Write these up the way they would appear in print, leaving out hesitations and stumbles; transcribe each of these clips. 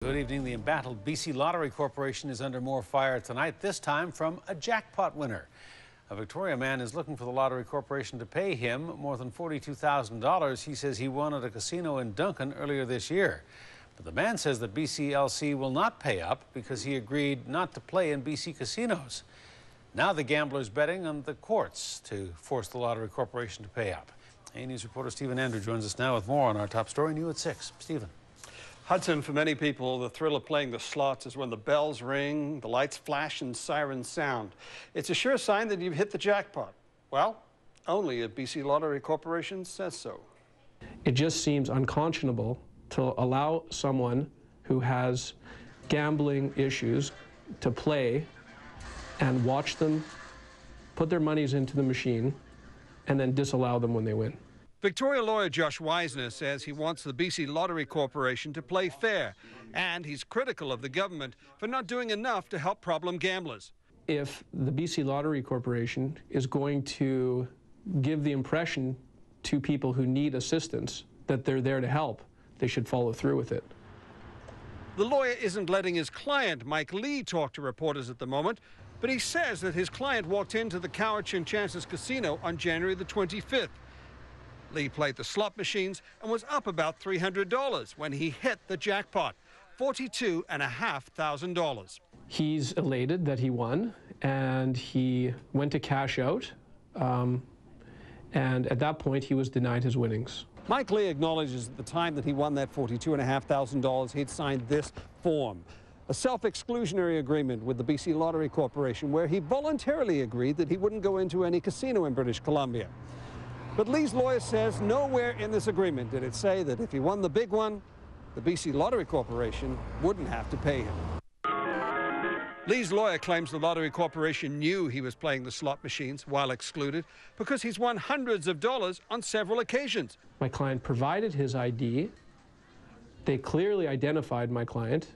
Good evening. The embattled BC Lottery Corporation is under more fire tonight, this time from a jackpot winner. A Victoria man is looking for the Lottery Corporation to pay him more than $42,000 he says he won at a casino in Duncan earlier this year. But the man says that BCLC will not pay up because he agreed not to play in BC casinos. Now the gambler's betting on the courts to force the Lottery Corporation to pay up. A News reporter Stephen Andrew joins us now with more on our top story, new at 6. Stephen. Hudson, for many people, the thrill of playing the slots is when the bells ring, the lights flash, and sirens sound. It's a sure sign that you've hit the jackpot. Well, only if BC Lottery Corporation says so. It just seems unconscionable to allow someone who has gambling issues to play and watch them put their monies into the machine and then disallow them when they win. Victoria lawyer Josh Weiszner says he wants the BC Lottery Corporation to play fair, and he's critical of the government for not doing enough to help problem gamblers. If the BC Lottery Corporation is going to give the impression to people who need assistance that they're there to help, they should follow through with it. The lawyer isn't letting his client, Mike Lee, talk to reporters at the moment, but he says that his client walked into the Cowichan Chances Casino on January the 25th. Lee played the slot machines and was up about $300 when he hit the jackpot, $42,500. He's elated that he won, and he went to cash out, and at that point he was denied his winnings. Mike Lee acknowledges at the time that he won that $42,500, he'd signed this form, a self-exclusionary agreement with the BC Lottery Corporation, where he voluntarily agreed that he wouldn't go into any casino in British Columbia. But Lee's lawyer says nowhere in this agreement did it say that if he won the big one, the BC Lottery Corporation wouldn't have to pay him. Lee's lawyer claims the Lottery Corporation knew he was playing the slot machines while excluded because he's won hundreds of dollars on several occasions. My client provided his ID. They clearly identified my client.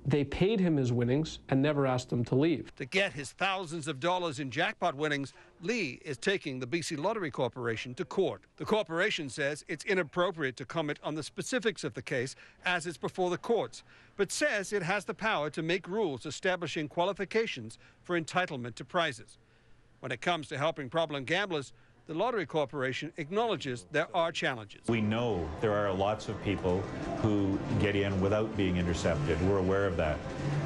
They paid him his winnings and never asked him to leave. To get his thousands of dollars in jackpot winnings, Lee is taking the BC Lottery Corporation to court. The corporation says it's inappropriate to comment on the specifics of the case as it's before the courts, but says it has the power to make rules establishing qualifications for entitlement to prizes. When it comes to helping problem gamblers, the Lottery Corporation acknowledges there are challenges. We know there are lots of people who get in without being intercepted. We're aware of that.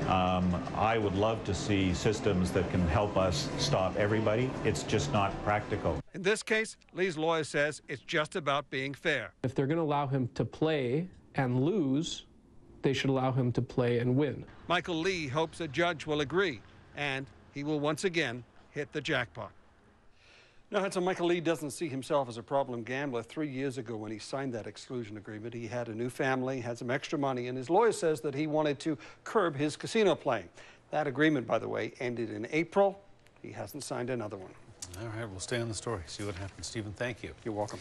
I would love to see systems that can help us stop everybody. It's just not practical. In this case, Lee's lawyer says it's just about being fair. If they're going to allow him to play and lose, they should allow him to play and win. Michael Lee hopes a judge will agree, and he will once again hit the jackpot. Now, Hudson, Michael Lee doesn't see himself as a problem gambler. 3 years ago, when he signed that exclusion agreement, he had a new family, had some extra money, and his lawyer says that he wanted to curb his casino playing. That agreement, by the way, ended in April. He hasn't signed another one. All right, we'll stay on the story, see what happens. Stephen, thank you. You're welcome.